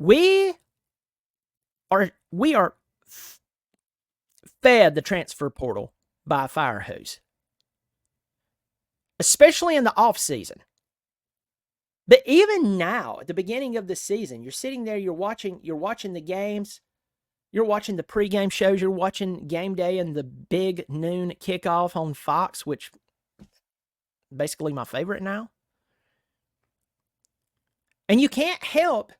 We are fed the transfer portal by a fire hose, especially in the off season. But even now, at the beginning of the season, you're sitting there, you're watching the games, you're watching the pregame shows, you're watching game day and the big noon kickoff on Fox, which basically my favorite now. And you can't help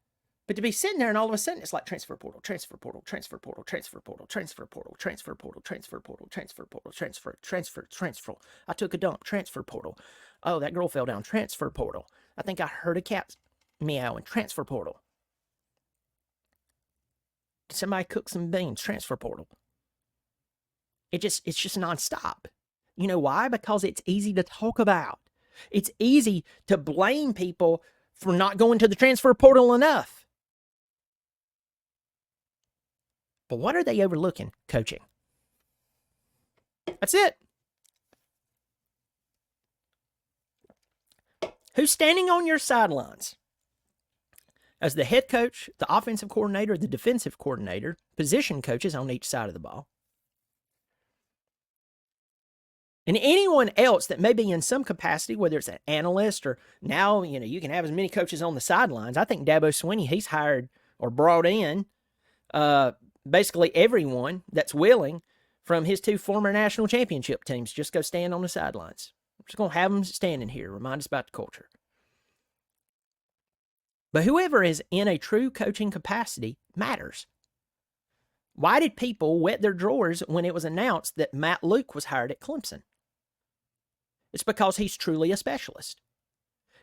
but to be sitting there, and all of a sudden it's like transfer portal, transfer portal, transfer portal, transfer portal, transfer portal, transfer portal, transfer portal, transfer portal, transfer. I took a dump, transfer portal. Oh, that girl fell down, transfer portal. I think I heard a cat meowing, transfer portal. Did somebody cook some beans, transfer portal. It's just nonstop. You know why? Because it's easy to talk about. It's easy to blame people for not going to the transfer portal enough. But what are they overlooking? Coaching. That's it. Who's standing on your sidelines? As the head coach, the offensive coordinator, the defensive coordinator, position coaches on each side of the ball. And anyone else that may be in some capacity, whether it's an analyst or now, you can have as many coaches on the sidelines. I think Dabo Swinney, he's hired or brought in basically everyone that's willing from his 2 former national championship teams. Just go stand on the sidelines. I'm just going to have them standing here, remind us about the culture. But whoever is in a true coaching capacity matters. Why did people wet their drawers when it was announced that Matt Luke was hired at Clemson? It's because he's truly a specialist.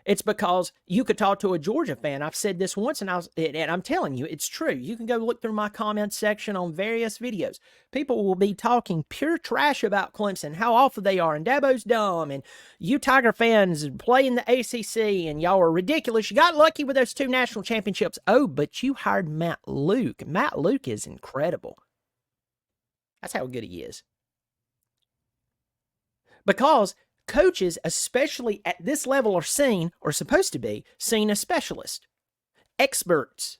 It's because you could talk to a Georgia fan. I've said this once, and I'm telling you, it's true. You can go look through my comments section on various videos. People will be talking pure trash about Clemson, how awful they are, and Dabo's dumb, and you Tiger fans play in the ACC, and y'all are ridiculous. You got lucky with those 2 national championships. Oh, but you hired Matt Luke. Matt Luke is incredible. That's how good he is. Because coaches, especially at this level, are supposed to be seen as specialists, experts.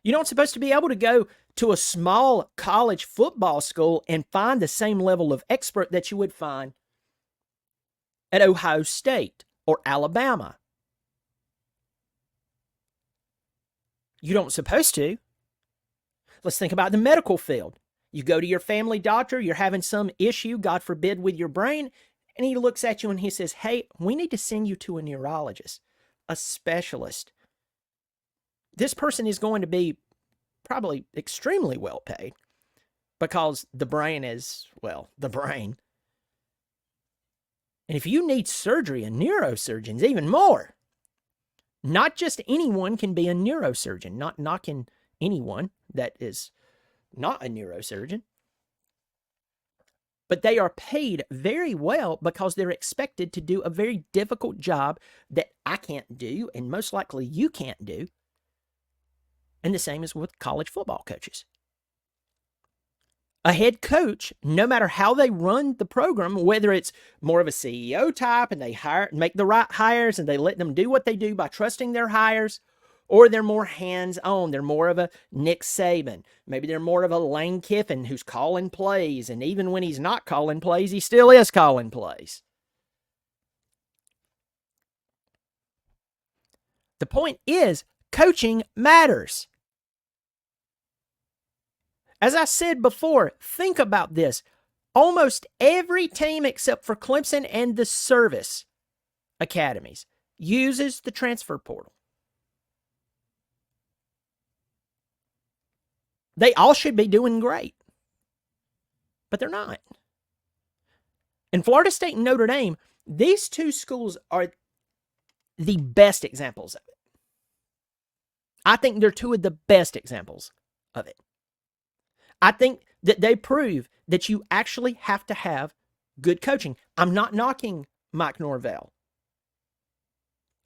You're not supposed to be able to go to a small college football school and find the same level of expert that you would find at Ohio State or Alabama. You don't supposed to. Let's think about the medical field. You go to your family doctor, you're having some issue, God forbid, with your brain, and he looks at you and he says, hey, we need to send you to a neurologist, a specialist. This person is going to be probably extremely well paid because the brain is, well, the brain. And if you need surgery, a neurosurgeon's even more. Not just anyone can be a neurosurgeon, not knocking anyone that is not a neurosurgeon. But they are paid very well because they're expected to do a very difficult job that I can't do and most likely you can't do. And the same is with college football coaches. A head coach, no matter how they run the program, whether it's more of a CEO type and they make the right hires and they let them do what they do by trusting their hires, or they're more hands-on. They're more of a Nick Saban. Maybe they're more of a Lane Kiffin who's calling plays, and even when he's not calling plays, he still is calling plays. The point is, coaching matters. As I said before, think about this. Almost every team except for Clemson and the service academies uses the transfer portal. They all should be doing great, but they're not. In Florida State and Notre Dame, these 2 schools are the best examples of it. I think they're 2 of the best examples of it. I think that they prove that you actually have to have good coaching. I'm not knocking Mike Norvell.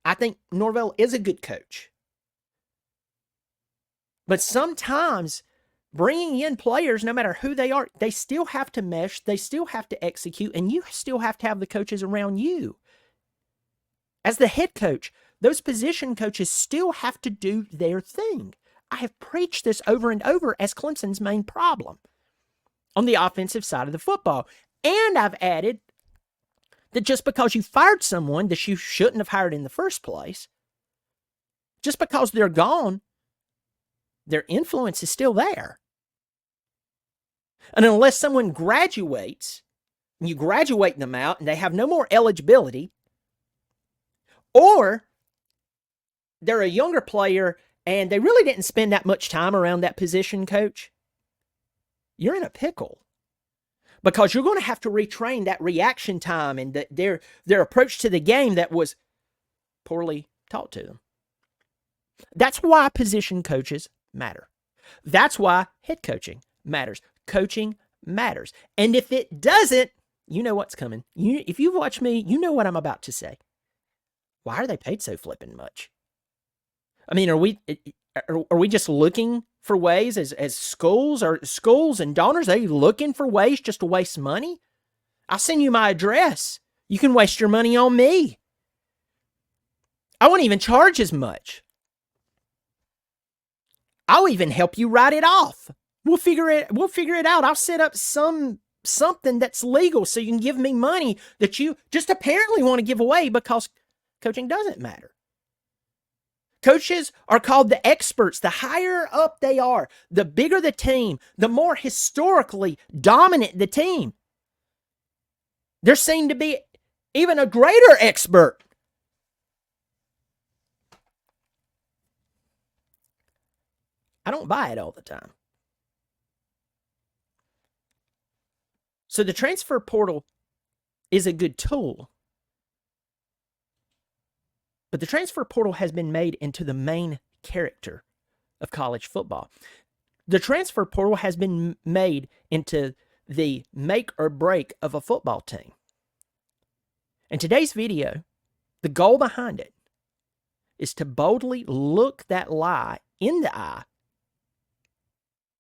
I think Norvell is a good coach. But sometimes bringing in players, no matter who they are, they still have to mesh, they still have to execute, and you still have to have the coaches around you. As the head coach, those position coaches still have to do their thing. I have preached this over and over as Clemson's main problem on the offensive side of the football. And I've added that just because you fired someone that you shouldn't have hired in the first place, just because they're gone, their influence is still there. And unless someone graduates, and you graduate them out and they have no more eligibility, or they're a younger player and they really didn't spend that much time around that position coach, you're in a pickle. Because you're going to have to retrain that reaction time and their approach to the game that was poorly taught to them. That's why position coaches matter. That's why head coaching matters. Coaching matters. And if it doesn't, you know what's coming. If you watch me, you know what I'm about to say. Why are they paid so flippin' much? I mean, are we just looking for ways as schools and donors, are you looking for ways just to waste money? I'll send you my address. You can waste your money on me. I won't even charge as much. I'll even help you write it off. We'll figure it out. I'll set up something that's legal so you can give me money that you just apparently want to give away because coaching doesn't matter. Coaches are called the experts. The higher up they are, the bigger the team, the more historically dominant the team. They're seen to be even a greater expert. I don't buy it all the time. So the transfer portal is a good tool. But the transfer portal has been made into the main character of college football. The transfer portal has been made into the make or break of a football team. In today's video, the goal behind it is to boldly look that lie in the eye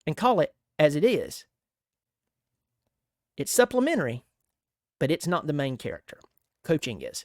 and call it as it is. It's supplementary, but it's not the main character. Coaching is.